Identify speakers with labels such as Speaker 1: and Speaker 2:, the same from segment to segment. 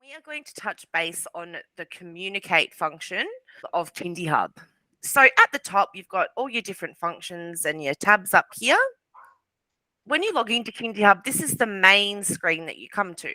Speaker 1: We are going to touch base on the communicate function of Kindyhub. So at the top, you've got all your different functions and your tabs up here. When you log into Kindyhub, this is the main screen that you come to.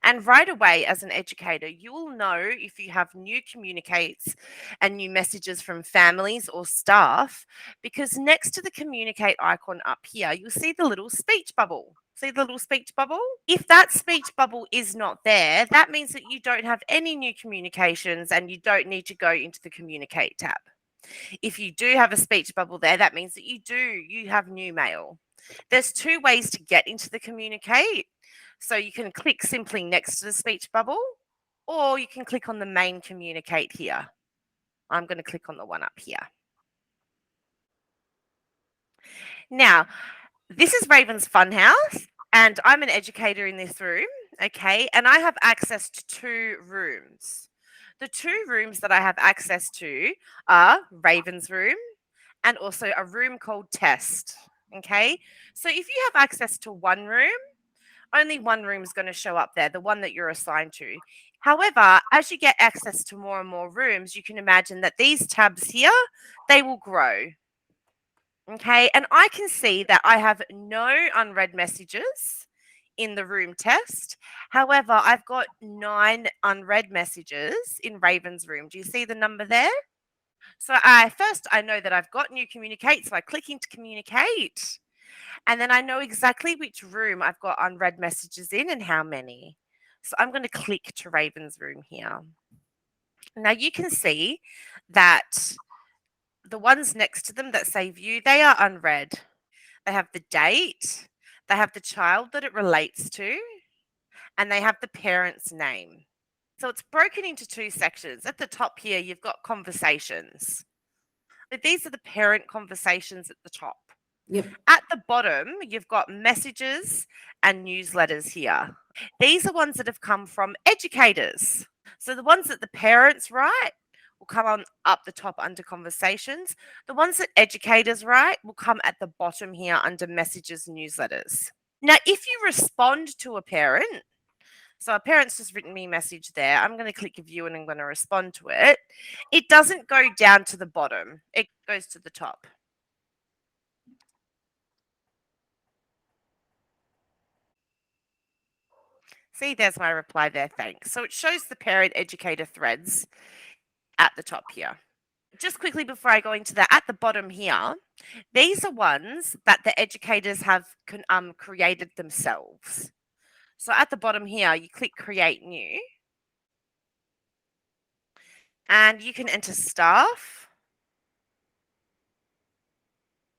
Speaker 1: And right away, as an educator, you will know if you have new communicates and new messages from families or staff, because next to the communicate icon up here, you'll see the little speech bubble. See the little speech bubble? If that speech bubble is not there, that means that you don't have any new communications and you don't need to go into the communicate tab. If you do have a speech bubble there, that means that you have new mail. There's two ways to get into the communicate. So you can click simply next to the speech bubble, or you can click on the main communicate here. I'm going to click on the one up here. Now, this is Raven's Funhouse, and I'm an educator in this room, okay? And I have access to two rooms. The two rooms that I have access to are Raven's room and also a room called test, okay? So if you have access to one room, only one room is going to show up there, the one that you're assigned to. However, as you get access to more and more rooms, you can imagine that these tabs here, they will grow. Okay, and I can see that I have no unread messages in the room test. However, I've got 9 unread messages in Raven's room. Do you see the number there? So first I know that I've got new communicate, so I click into communicate. And then I know exactly which room I've got unread messages in and how many. So I'm going to click to Raven's room here. Now you can see that the ones next to them that say view, they are unread. They have the date, they have the child that it relates to, and they have the parent's name. So it's broken into two sections. At the top here, you've got conversations. But these are the parent conversations at the top.
Speaker 2: Yep.
Speaker 1: At the bottom, you've got messages and newsletters here. These are ones that have come from educators. So the ones that the parents write will come on up the top under conversations. The ones that educators write will come at the bottom here under messages and newsletters. Now, if you respond to a parent, so a parent's just written me a message there, I'm going to click view and I'm going to respond to it. It doesn't go down to the bottom. It goes to the top. See, there's my reply there, thanks. So it shows the parent educator threads at the top here. Just quickly before I go into that, at the bottom here, these are ones that the educators have created themselves. So at the bottom here, you click create new. And you can enter staff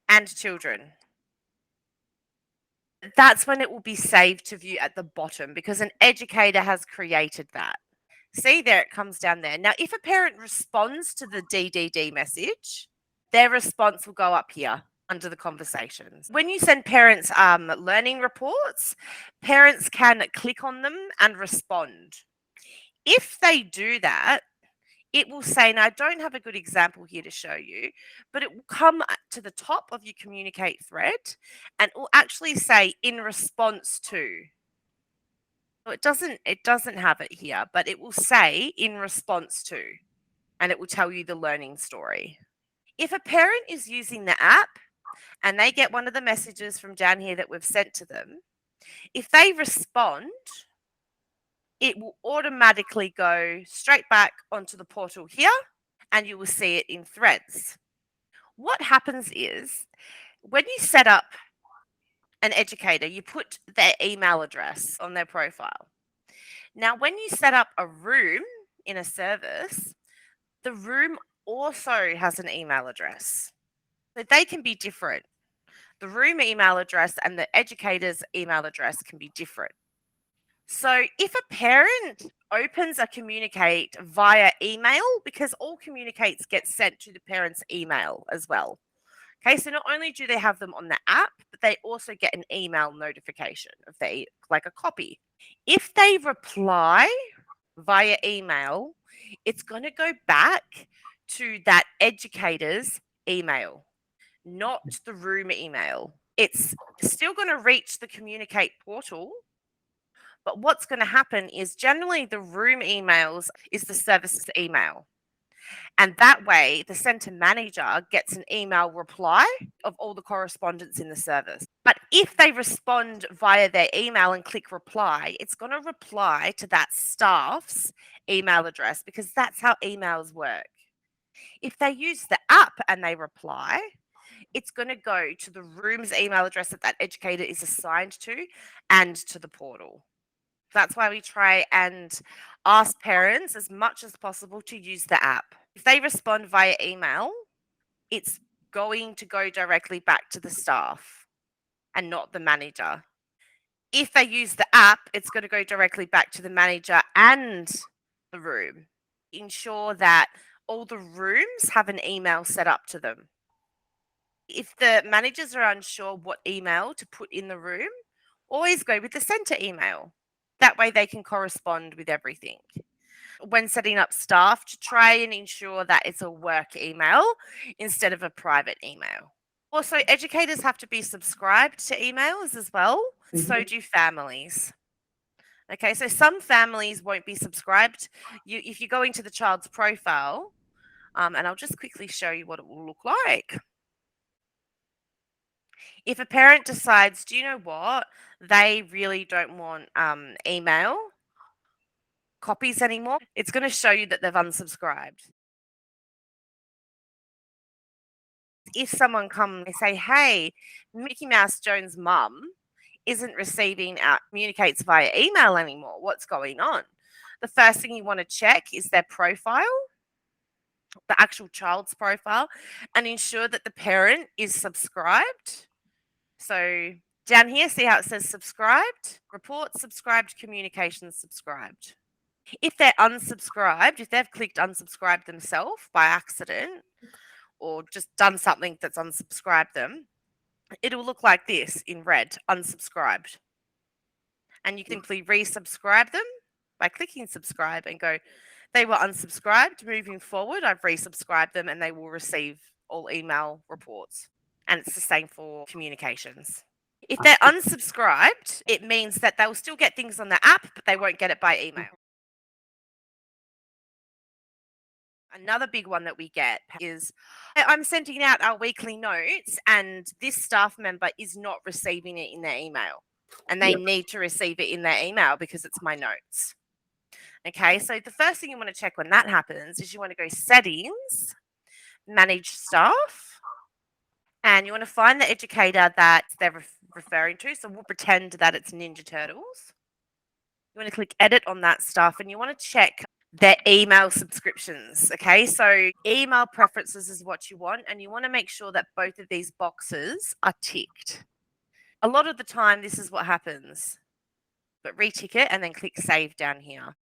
Speaker 1: and children. That's when it will be saved to view at the bottom because an educator has created that. See, there it comes down there. Now, if a parent responds to the DDD message, their response will go up here under the conversations. When you send parents learning reports, parents can click on them and respond. If they do that, it will say, now I don't have a good example here to show you, but it will come to the top of your communicate thread and it will actually say in response to. So it doesn't have it here, but it will say in response to, and it will tell you the learning story. If a parent is using the app and they get one of the messages from down here that we've sent to them, if they respond, it will automatically go straight back onto the portal here and you will see it in threads. What happens is when you set up an educator, you put their email address on their profile. Now, when you set up a room in a service, the room also has an email address. So they can be different. The room email address and the educator's email address can be different. So if a parent opens a communicate via email, because all communicates get sent to the parent's email as well. Okay, so not only do they have them on the app, but they also get an email notification of like a copy. If they reply via email, it's going to go back to that educator's email, not the room email. It's still going to reach the communicate portal, But what's going to happen is generally the room emails is the services email. And that way, the center manager gets an email reply of all the correspondence in the service. But if they respond via their email and click reply, it's going to reply to that staff's email address because that's how emails work. If they use the app and they reply, it's going to go to the room's email address that that educator is assigned to and to the portal. That's why we try and ask parents as much as possible to use the app. If they respond via email, it's going to go directly back to the staff and not the manager. If they use the app, it's going to go directly back to the manager and the room. Ensure that all the rooms have an email set up to them. If the managers are unsure what email to put in the room, always go with the center email. That way they can correspond with everything. When setting up staff, to try and ensure that it's a work email instead of a private email. Also, educators have to be subscribed to emails as well. So do families. Okay, so some families won't be subscribed. If you go into the child's profile, and I'll just quickly show you what it will look like. If a parent decides, do you know what, they really don't want email copies anymore, it's going to show you that they've unsubscribed. If someone comes and say, hey, Mickey Mouse Jones' mum isn't receiving our communicates via email anymore, what's going on? The first thing you want to check is their profile, the actual child's profile, and ensure that the parent is subscribed. So down here, see how it says subscribed? Report subscribed, communications subscribed. If they're unsubscribed, if they've clicked unsubscribe themselves by accident or just done something that's unsubscribed them, it'll look like this in red, unsubscribed. And you can simply resubscribe them by clicking subscribe and go, they were unsubscribed. Moving forward, I've resubscribed them and they will receive all email reports. And it's the same for communications. If they're unsubscribed, it means that they'll still get things on the app, but they won't get it by email. Another big one that we get is, I'm sending out our weekly notes and this staff member is not receiving it in their email. And they need to receive it in their email because it's my notes. Okay, so the first thing you want to check when that happens is you want to go settings, manage staff, and you want to find the educator that they're referring to. So we'll pretend that it's Ninja Turtles. You want to click edit on that stuff and you want to check their email subscriptions. Okay, so email preferences is what you want, and you want to make sure that both of these boxes are ticked. A lot of the time, this is what happens. But retick it and then click save down here.